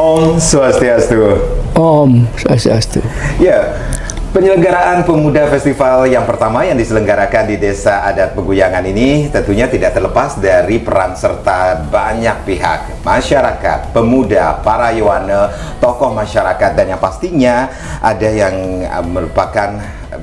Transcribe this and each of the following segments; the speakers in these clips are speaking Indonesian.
Om Swastiastu. Om Swastiastu. Ya, penyelenggaraan Pemuda Festival yang pertama yang diselenggarakan di Desa Adat Peguyangan ini tentunya tidak terlepas dari peran serta banyak pihak, masyarakat, pemuda, para Yohane, tokoh masyarakat, dan yang pastinya ada yang merupakan,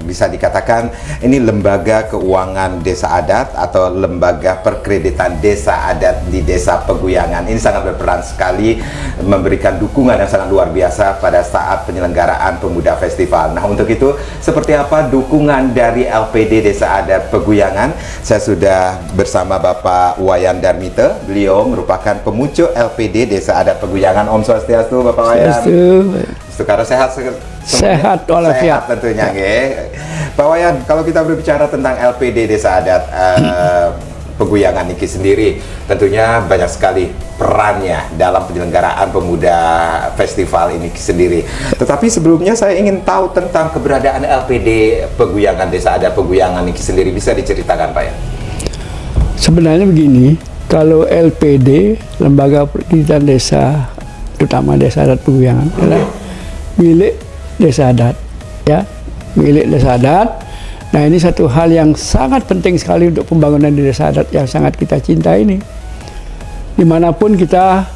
bisa dikatakan ini lembaga keuangan desa adat atau lembaga perkreditan desa adat di Desa Peguyangan. Ini sangat berperan sekali memberikan dukungan yang sangat luar biasa pada saat penyelenggaraan Pemuda Festival. Nah, untuk itu seperti apa dukungan dari LPD Desa Adat Peguyangan? Saya sudah bersama Bapak Wayan Darmite. Beliau merupakan pemucuk LPD Desa Adat Peguyangan. Om Swastiastu, Bapak Wayan. Sekarang sehat sehat walafiat tentunya, ya. Pak Wayan, kalau kita berbicara tentang LPD Desa Adat Peguyangan Niki sendiri, tentunya banyak sekali perannya dalam penyelenggaraan Pemuda Festival ini sendiri. Tetapi sebelumnya saya ingin tahu tentang keberadaan LPD Peguyangan Desa Adat Peguyangan Niki sendiri. Bisa diceritakan, Pak ya? Sebenarnya begini, kalau LPD, Lembaga Perkreditan Desa, terutama Desa Adat Peguyangan, adalah milik desa adat, ya, milik desa adat. Nah, ini satu hal yang sangat penting sekali untuk pembangunan di desa adat yang sangat kita cintai ini. Dimanapun kita,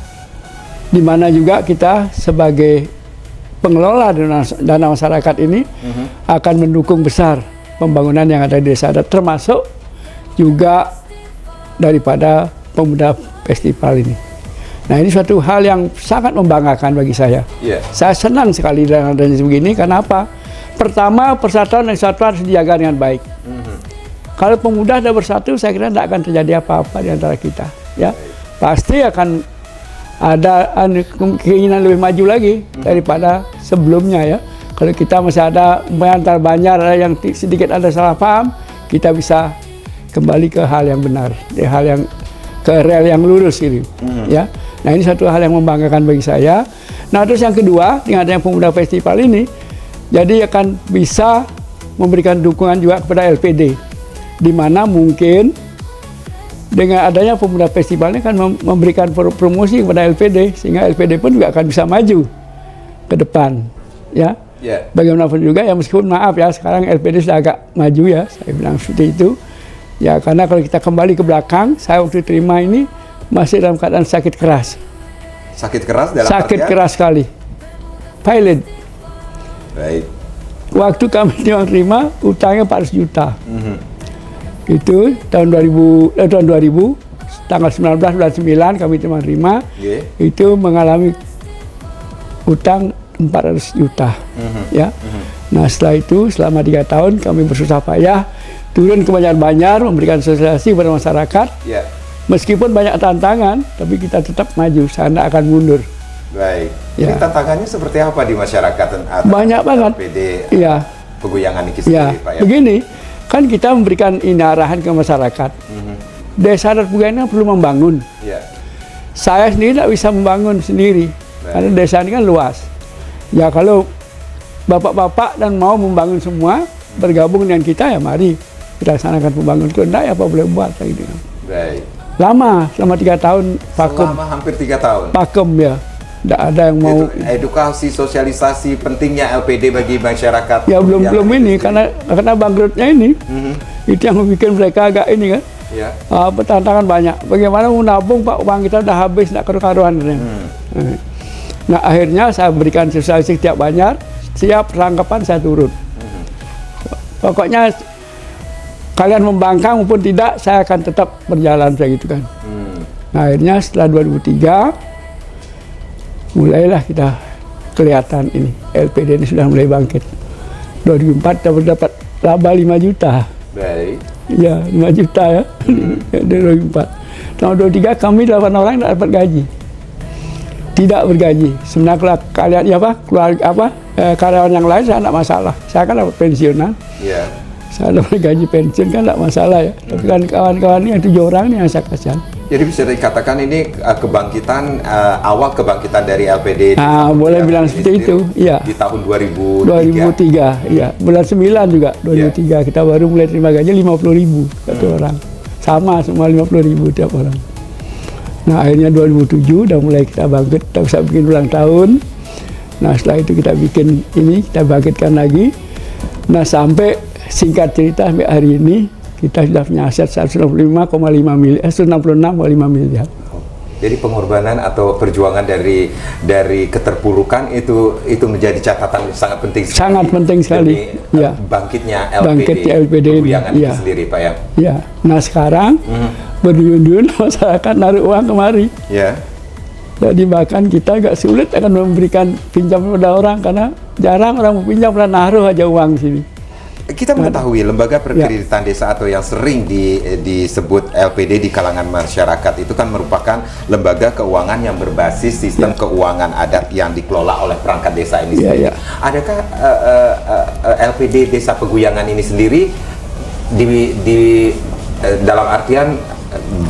dimana juga kita sebagai pengelola dana masyarakat ini akan mendukung besar pembangunan yang ada di desa adat, termasuk juga daripada Pemuda Festival ini. Nah, ini suatu hal yang sangat membanggakan bagi saya. Saya senang sekali dengan adanya begini. Karena apa? Pertama, persatuan dan kesatuan harus dijaga dengan baik. Kalau pemuda sudah bersatu, saya kira tidak akan terjadi apa-apa di antara kita. Ya, pasti akan ada keinginan lebih maju lagi daripada sebelumnya, ya. Kalau kita masih ada antar banyak yang sedikit ada salah paham, kita bisa kembali ke hal yang benar, hal yang ke rel yang lurus ini, ya. Nah, ini satu hal yang membanggakan bagi saya. Nah, terus yang kedua, dengan adanya Pemuda Festival ini, jadi akan bisa memberikan dukungan juga kepada LPD, di mana mungkin dengan adanya Pemuda Festival ini akan memberikan promosi kepada LPD, sehingga LPD pun juga akan bisa maju ke depan, ya. Bagaimanapun juga, ya, meskipun maaf ya, sekarang LPD sudah agak maju, ya, saya bilang seperti itu. Ya, karena kalau kita kembali ke belakang, saya waktu terima ini masih dalam keadaan sakit keras. Sakit keras dalam sakit artian? Keras sekali. Violent. Baik. Waktu kami terima, utangnya 400 juta. Itu tahun 2000, tanggal 19 bulan 9 kami terima. Itu mengalami utang 400 juta. Ya. Nah, setelah itu selama 3 tahun kami bersusah payah turun ke Banjar-Banjar memberikan sosialisasi kepada masyarakat. Meskipun banyak tantangan, tapi kita tetap maju, saya tidak akan mundur. Baik. Ya. Ini tantangannya seperti apa di masyarakat? Banyak banget. LPD Peguyangan ini sendiri, Pak, ya? Begini, kan kita memberikan arahan ke masyarakat. Desa Adat Peguyangan perlu membangun. Saya sendiri tidak bisa membangun sendiri, karena desa ini kan luas. Ya, kalau bapak-bapak dan mau membangun semua, bergabung dengan kita, ya mari kita laksanakan pembangunan. Kalau tidak, ya apa boleh buat gitu. Baik. Lama, selama 3 tahun vakum. Selama hampir 3 tahun? Vakum, ya. Tidak ada yang mau. Edukasi, sosialisasi pentingnya LPD bagi masyarakat. Ya, belum ini, karena bangkrutnya ini. Itu yang membuat mereka agak ini kan. Tantangan banyak. Bagaimana mau nabung, Pak, uang kita udah habis, tidak karu-karuan. Nah, akhirnya saya berikan sosialisasi tiap Banjar, siap perlengkapan saya turun. Pokoknya kalian membangkang maupun tidak, saya akan tetap berjalan saya gitu kan. Nah, akhirnya setelah 2003 mulailah kita kelihatan ini LPD ini sudah mulai bangkit. 2004 dapat laba 5 juta. Baik. Ya, 5 juta ya. Dari 2004. Tahun 2003 kami 8 orang tidak dapat gaji. Tidak bergaji. Sebenarnya kalau kalian keluarga karyawan yang lain saya tidak masalah. Saya kan dapat pensiunan. Saya dapat gaji pensiun kan tidak masalah, ya. Tapi kan kawan-kawan ini yang 7 orang ini yang saya kasihan. Jadi bisa dikatakan ini kebangkitan, awal kebangkitan dari LPD. Boleh bilang seperti itu, iya. Di tahun 2003. 2003, iya. Bulan 9 juga, 2003 kita baru mulai terima gaji 50.000 satu orang. Sama semua 50.000 tiap orang. Nah akhirnya 2007 udah mulai kita bangkit, kita bisa bikin ulang tahun. Nah setelah itu kita bikin ini, kita bangkitkan lagi. Nah sampai singkat cerita sampai hari ini kita sudah punya aset 165,5 miliar, 166,5 miliar. Jadi pengorbanan atau perjuangan dari keterpurukan itu menjadi catatan sangat penting sekali. Sangat penting sekali. Ya. Bangkitnya LPD Peguyangan ya. itu sendiri, Pak ya. Ya. Nah sekarang berduyun-duyun masyarakat naruh uang kemari. Ya. Jadi bahkan kita agak sulit akan memberikan pinjam pada orang karena jarang orang mau pinjam, pernah naruh aja uang sini. Kita mengetahui lembaga perkreditan desa atau yang sering disebut LPD di kalangan masyarakat itu kan merupakan lembaga keuangan yang berbasis sistem keuangan adat yang dikelola oleh perangkat desa ini sendiri. Adakah LPD Desa Peguyangan ini sendiri dalam artian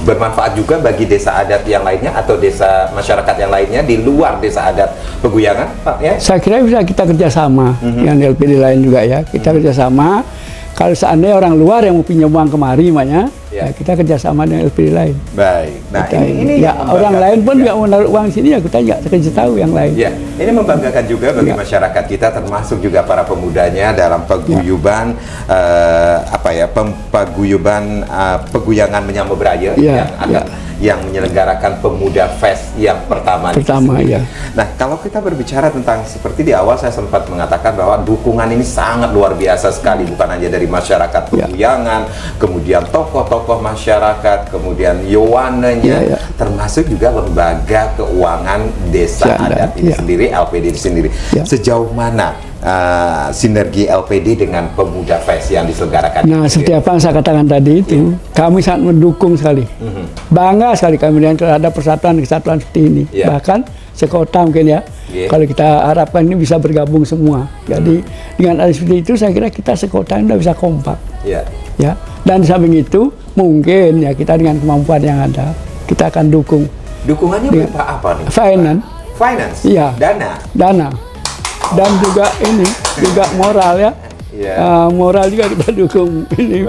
bermanfaat juga bagi desa adat yang lainnya atau desa masyarakat yang lainnya di luar desa adat Peguyangan, Pak ya? Saya kira bisa kita kerjasama dengan LPD lain juga ya. Kita kerjasama. Kalau seandainya orang luar yang mau pinjam uang kemari, ya kita kerjasama dengan LPD lain. Baik. Nah kita, ini ya orang lain pun nggak mau naruh uang sini ya kita nggak kasih tahu yang lain. Ya, ini membanggakan juga bagi masyarakat kita, termasuk juga para pemudanya dalam paguyuban paguyuban Peguyangan Menyambut Raya yang menyelenggarakan Pemuda Fest yang pertama ya. Nah, kalau kita berbicara tentang seperti di awal saya sempat mengatakan bahwa dukungan ini sangat luar biasa sekali, bukan hanya dari masyarakat Peguyangan, kemudian tokoh-tokoh masyarakat, kemudian Yowananya, termasuk juga lembaga keuangan desa adat ini sendiri, LPD ini sendiri. Sejauh mana sinergi LPD dengan Pemuda Fest yang diselenggarakan? Nah, seperti apa yang saya katakan tadi itu, kami sangat mendukung sekali. Bangga sekali kami dengan ada persatuan kesatuan seperti ini. Bahkan sekota mungkin ya. Kalau kita harapkan ini bisa bergabung semua. Jadi dengan ada seperti itu saya kira kita sekota ini sudah bisa kompak. Ya. Dan di samping itu mungkin ya kita dengan kemampuan yang ada kita akan dukung. Dukungannya berupa apa nih? Finance? Iya. Dana. Dan juga ini juga moral ya. Moral juga kita dukung ini.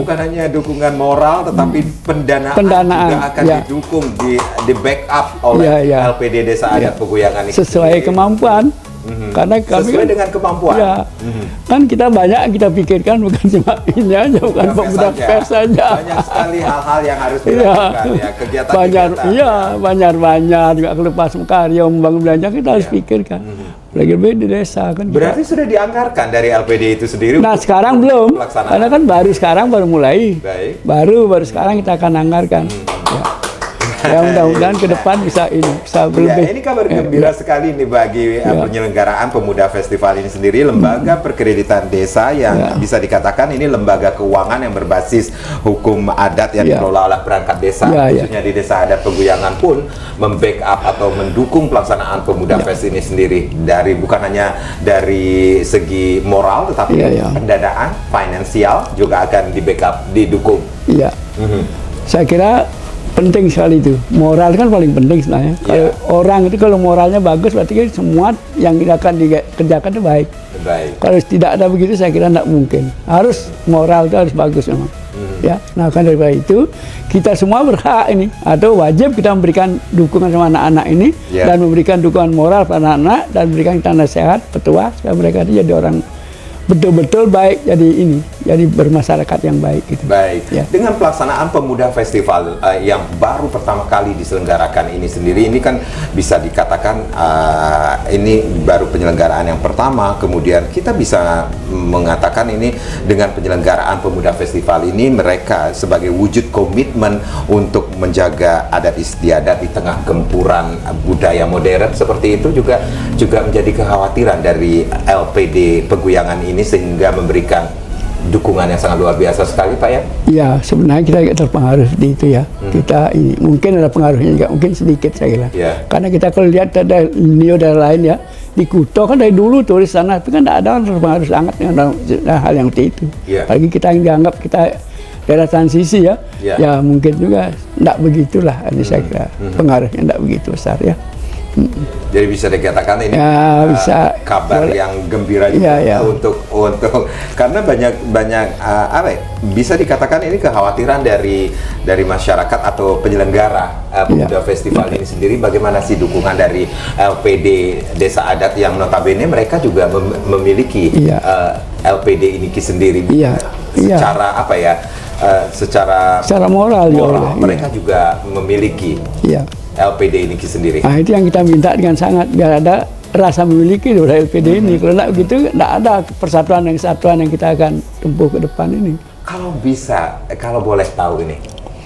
Bukan hanya dukungan moral tetapi pendanaan juga akan didukung di backup oleh LPD Desa Adat Peguyangan ini sesuai kemampuan. Karena kami sesuai dengan kemampuan. Kan kita banyak kita pikirkan bukan cuma ini aja, bukan Pemuda Fest saja. Banyak sekali hal-hal yang harus dilakukan kegiatan. Banyak juga kelepas karya, membangun belanja kita harus pikirkan. Lagi-lagi di desa kan. Berarti sudah dianggarkan dari LPD itu sendiri. Nah sekarang belum, karena kan baru mulai. Baru sekarang kita akan anggarkan. Ya mudah-mudahan ke depan bisa berlebih. Ini kabar gembira sekali nih bagi penyelenggaraan Pemuda Festival ini sendiri. Lembaga perkreditan desa yang bisa dikatakan ini lembaga keuangan yang berbasis hukum adat yang dikelola oleh perangkat desa, khususnya di Desa Adat Peguyangan pun membackup atau mendukung pelaksanaan Pemuda Fest ini sendiri, dari bukan hanya dari segi moral tetapi pendanaan finansial juga akan didukung. Saya kira penting sekali itu. Moral kan paling penting sebenarnya. Kalau orang itu kalau moralnya bagus berarti kan semua yang akan dikerjakan itu baik. Kalau tidak ada begitu saya kira tidak mungkin. Harus moral itu harus bagus memang. Ya, nah kan daripada itu kita semua berhak ini atau wajib kita memberikan dukungan sama anak-anak ini dan memberikan dukungan moral pada anak-anak dan memberikan kita nasihat, petua supaya mereka itu jadi orang betul-betul baik, jadi bermasyarakat yang baik gitu. Dengan pelaksanaan Pemuda Festival yang baru pertama kali diselenggarakan ini sendiri, ini kan bisa dikatakan ini baru penyelenggaraan yang pertama, kemudian kita bisa mengatakan ini dengan penyelenggaraan Pemuda Festival ini mereka sebagai wujud komitmen untuk menjaga adat istiadat di tengah gempuran budaya modern seperti itu juga menjadi kekhawatiran dari LPD Peguyangan ini sehingga memberikan dukungan yang sangat luar biasa sekali, Pak ya? Ya, sebenarnya kita agak terpengaruh di itu ya. Kita ini mungkin ada pengaruhnya juga, mungkin sedikit saya kira. Karena kita kalau lihat ada daerah lain ya, di Kuto kan dari dulu turis sana, tapi kan tidak ada orang terpengaruh sangat dengan hal yang seperti itu. Apalagi kita yang dianggap kita daerah transisi ya mungkin juga tidak begitulah. Ini saya kira pengaruhnya tidak begitu besar ya. Jadi bisa dikatakan ini Ya, bisa. kabar Boleh. yang gembira juga Ya, ya. untuk karena banyak apa ya, bisa dikatakan ini kekhawatiran dari masyarakat atau penyelenggara pemuda festival ini sendiri. Bagaimana sih dukungan dari LPD Desa Adat yang notabene mereka juga memiliki Iya. LPD ini sendiri Iya, iya. secara apa ya, secara Secara moral juga. mereka juga memiliki Iya. LPD ini sendiri. Nah, itu yang kita minta dengan sangat, biar ada rasa memiliki dari LPD ini. Kalau tidak begitu, tidak ada persatuan dan kesatuan yang kita akan tempuh ke depan ini. Kalau bisa, kalau boleh tahu ini,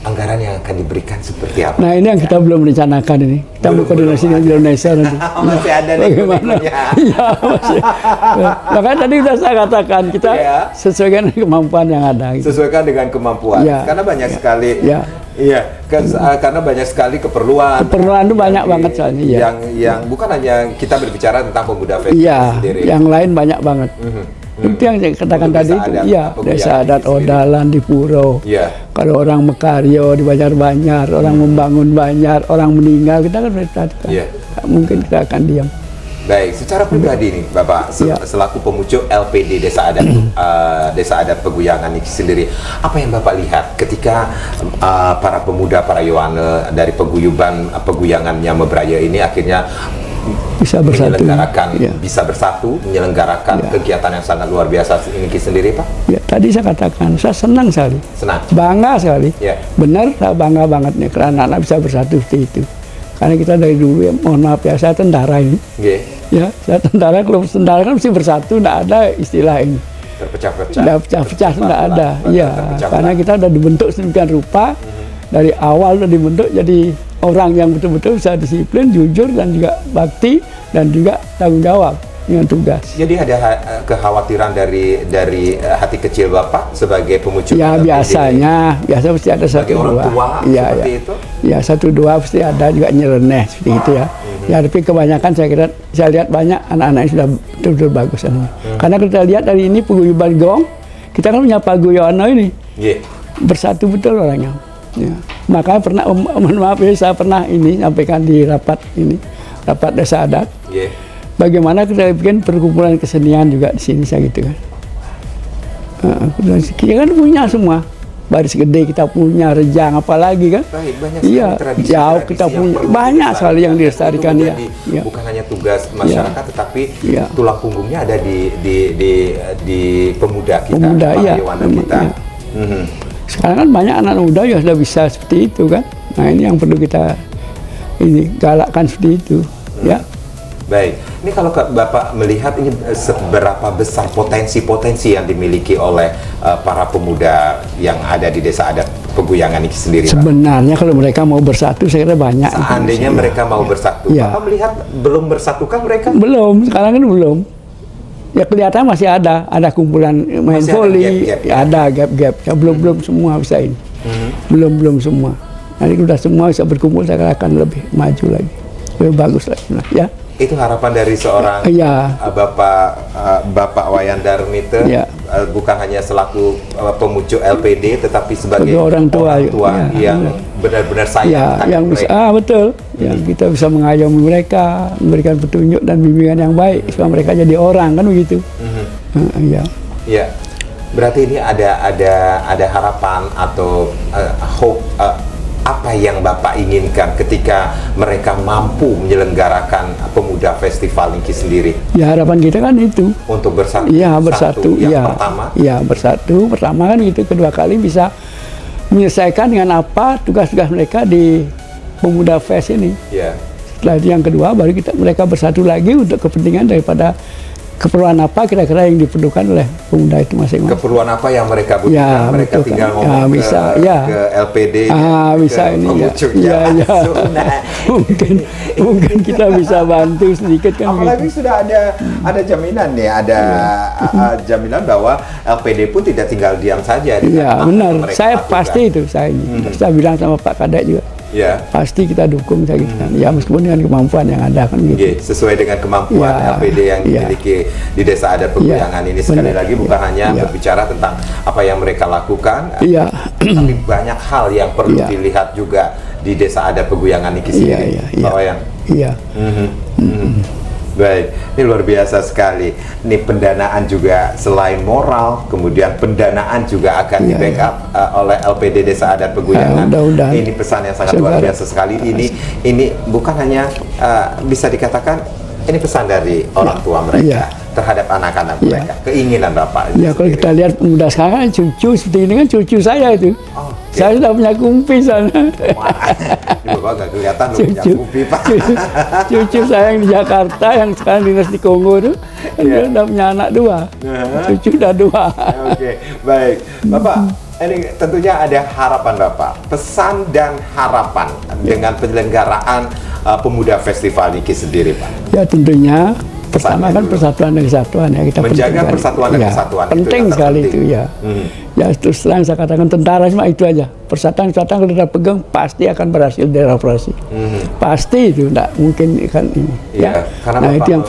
anggaran yang akan diberikan seperti apa? Nah, ini yang kita belum rencanakan ini. Kita mau koordinasi dengan Indonesia nanti. Masih ada nih Bagaimana? Iya, masih. Makanya tadi sudah saya katakan, kita Iya. sesuaikan dengan kemampuan yang ada. Gitu. Sesuaikan dengan kemampuan. Iya. Karena banyak sekali. Iya. Iya, karena banyak sekali keperluan. Keperluan itu yang banyak banget soalnya, iya. Yang bukan hanya kita berbicara tentang pemuda festival Iya, sendiri. yang lain banyak banget. Itu yang saya katakan Untuk tadi desa itu. adat, Iya, apa desa budaya adat itu sendiri. Odalan di Puro. Iya. Kalau orang Mekario di Banjar-Banjar, orang membangun Banjar, orang meninggal, kita kan perhatikan. Iya. Tak mungkin kita akan diam. Baik, secara pribadi nih Bapak, Iya. selaku pemucuk LPD Desa Adat Desa Adat Peguyangan ini sendiri, apa yang Bapak lihat ketika para pemuda, para Yohane dari Peguyangannya Mebraya ini akhirnya Bisa bersatu. menyelenggarakan, Iya. bisa bersatu, menyelenggarakan Iya. kegiatan yang sangat luar biasa ini sendiri, Pak? Ya, tadi saya katakan, saya senang sekali, Senang. bangga sekali. Iya. Benar, saya bangga banget nih karena anak-anak bisa bersatu seperti itu. Karena kita dari dulu, ya, mohon maaf ya, saya tentara ini. Nggih, Ya, saya tentara, kalau tentara kan mesti bersatu, tidak ada istilah ini. terpecah-pecah. Tidak pecah-pecah, tidak ada. Belah, Iya, terpecah karena belah. kita sudah dibentuk sedemikian rupa, dari awal sudah dibentuk jadi orang yang betul-betul bisa disiplin, jujur, dan juga bakti, dan juga tanggung jawab dengan tugas. Jadi ada kekhawatiran dari hati kecil Bapak sebagai pemucuk Ya, LPD. biasa mesti ada satu Sebagai orang dua. tua Iya, seperti iya. itu? Ya, satu dua pasti ada juga nyeleneh seperti itu ya. Ya, tapi kebanyakan saya lihat banyak anak-anak yang sudah betul-betul bagus. Karena kita lihat dari ini paguyuban gong, kita kan punya paguyuban ini Nggih. bersatu betul orangnya. Ya. Makanya pernah, mohon maaf ya, saya pernah ini sampaikan di rapat desa adat. Nggih. Bagaimana kita bikin perkumpulan kesenian juga di sini, saya gitu kan. Kita kan punya semua. Baris Gede kita punya, Rejang apalagi kan. Baik, banyak Iya, sekali tradisi jauh kita yang punya, perlu banyak dilestarikan. sekali yang dilestarikan Itu ya. menjadi Iya. bukan hanya tugas masyarakat, tetapi Iya. tulang punggungnya ada di pemuda kita, Pemuda, para iya. Yohane kita. Iya. Mhm. Sekarang kan banyak anak muda yang sudah bisa seperti itu kan. Nah, ini yang perlu kita ini galakkan seperti itu. Ya. Baik, ini kalau Bapak melihat ini seberapa besar potensi-potensi yang dimiliki oleh para pemuda yang ada di Desa Adat Peguyangan ini sendiri, Pak? Sebenarnya kalau mereka mau bersatu, saya kira banyak. Seandainya mereka mau bersatu, Iya. Bapak melihat belum bersatukah mereka? Belum, sekarang kan belum. Ya kelihatan masih ada kumpulan main Masih ada volley, gap-gap, ya? ada gap-gap. Ya, belum semua bisa ini. Belum semua. Nanti sudah semua bisa berkumpul, saya kira akan lebih maju lagi, lebih bagus lagi. Nah, ya. Itu harapan dari seorang Iya. Bapak Wayan Darmite, Iya. bukan hanya selaku pemucuk LPD, tetapi sebagai Sebagai orang tua, iya, yang benar-benar Ya, sayang terhadap yang bisa, mereka. betul. Yang kita bisa mengayomi mereka, memberikan petunjuk dan bimbingan yang baik supaya mereka jadi orang, kan begitu. Ya. Ya, berarti ini ada harapan atau hope, apa yang Bapak inginkan ketika mereka mampu menyelenggarakan pemuda festival ini sendiri Ya, harapan kita kan itu. untuk bersatu. Iya, bersatu. Yang Iya. pertama, Iya, bersatu. Pertama kan gitu, kedua kali bisa menyelesaikan dengan apa tugas-tugas mereka di Pemuda Fest ini. ya. Setelah itu yang kedua baru mereka bersatu lagi untuk kepentingan daripada keperluan apa kira-kira yang diperlukan oleh pemuda itu masing-masing. Keperluan apa yang mereka butuhkan, Ya, mereka betul tinggal kan. ngomong Ya, bisa, ya. ke LPD, Bisa ke ini ya. pemucuknya Iya, iya. langsung. Nah, mungkin kita bisa bantu sedikit kan apalagi gitu. sudah ada jaminan nih, ada jaminan bahwa LPD pun tidak tinggal diam saja. Iya, benar. mereka Saya lakukan. pasti itu saya ini. Saya bilang sama Pak Kadek juga. Ya. Pasti kita dukung saya gitu kan. Ya meskipun dengan kemampuan yang ada kan gitu. Oke, sesuai dengan kemampuan Ya, LPD yang ya. dimiliki di Desa Adat Peguyangan ini, sekali benar. lagi bukan hanya Ya. berbicara tentang apa yang mereka lakukan, Iya. tapi banyak hal yang perlu Ya. dilihat juga di Desa Adat Peguyangan ini Iya, sendiri. iya, iya. Pak Wayan. Iya. Baik, ini luar biasa sekali. Ini pendanaan juga selain moral, kemudian pendanaan juga akan di backup oleh LPD Desa Adat Peguyangan. Mudah-mudahan. Ini pesan yang sangat luar biasa sekali. Ini bukan hanya bisa dikatakan ini pesan dari orang tua mereka terhadap anak-anak mereka, keinginan Bapak. Ya kalau kita lihat muda sekarang cucu seperti ini kan cucu saya itu. Saya sudah punya kumpi sana. Wah, ini Bapak nggak kelihatan loh punya kumpi, Pak. Cucu saya yang di Jakarta, yang sekarang dinas di Kongo itu, dia sudah punya anak 2. Cucu sudah 2. Oke, baik. Bapak, ini tentunya ada harapan Bapak, pesan dan harapan dengan penyelenggaraan Pemuda Festival ini sendiri, Pak. Ya tentunya pertama kan persatuan dan kesatuan ya, kita menjaga persatuan dan kesatuan penting itu sekali itu ya. Ya terus terang saya katakan tentara cuma itu aja, persatuan kesatuan kalau sudah pegang pasti akan berhasil dalam operasi. Pasti itu tidak mungkin kan ini ya, karena nah, Bapak itu yang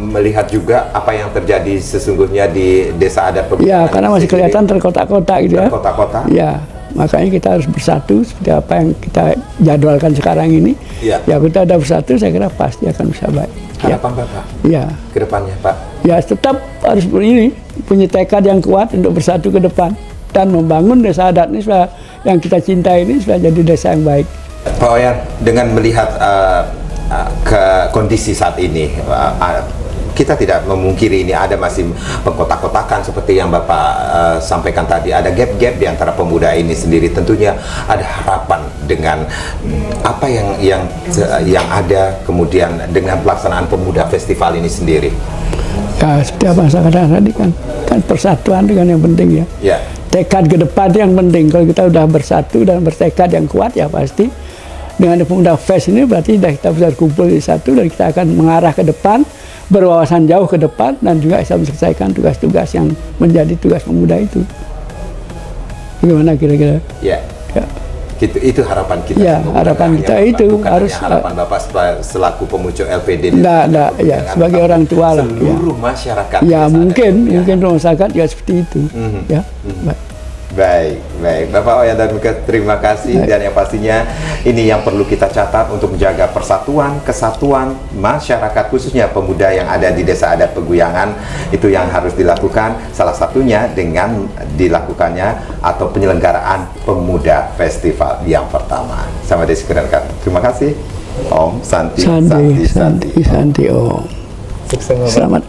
melihat juga apa yang terjadi sesungguhnya di Desa Adat Peguyangan. Ya karena masih kelihatan terkotak-kotak gitu ya. Terkotak-kotak. Ya makanya kita harus bersatu seperti apa yang kita jadwalkan sekarang ini. Ya kita ada bersatu, saya kira pasti akan bisa baik. Harapan Bapak ya ke depannya, Pak? Ya tetap harus ini punya tekad yang kuat untuk bersatu ke depan dan membangun desa adat ini supaya yang kita cintai ini supaya jadi desa yang baik. Pak Wayan, dengan melihat ke kondisi saat ini, kita tidak memungkiri ini ada masih pengkotak-kotakan seperti yang Bapak sampaikan tadi, ada gap-gap di antara pemuda ini sendiri. Tentunya ada harapan dengan apa yang ada kemudian dengan pelaksanaan Pemuda Festival ini sendiri. Ya seperti apa saya katakan tadi kan persatuan dengan yang penting ya. Ya. Tekad ke depan yang penting. Kalau kita udah bersatu dan bertekad yang kuat ya pasti dengan Pemuda Fest ini berarti kita bisa kumpul di satu dan kita akan mengarah ke depan, berwawasan jauh ke depan dan juga bisa menyelesaikan tugas-tugas yang menjadi tugas pemuda itu. Bagaimana kira-kira? Ya. Itu harapan kita. Ya, harapan kita itu bukan harus harapan Bapak selaku pemucuk LPD. Enggak, ya sebagai orang tua lah. Seluruh masyarakat. Ya mungkin masyarakat ya seperti itu. Ya. Baik. Bapak Wayan dan Mika, terima kasih. Dan yang pastinya ini yang perlu kita catat untuk menjaga persatuan, kesatuan masyarakat, khususnya pemuda yang ada di Desa Adat Peguyangan. Itu yang harus dilakukan, salah satunya dengan dilakukannya atau penyelenggaraan Pemuda Festival yang pertama. Sama disekedar. Terima kasih. Om Santi Om. Sukses Selamat.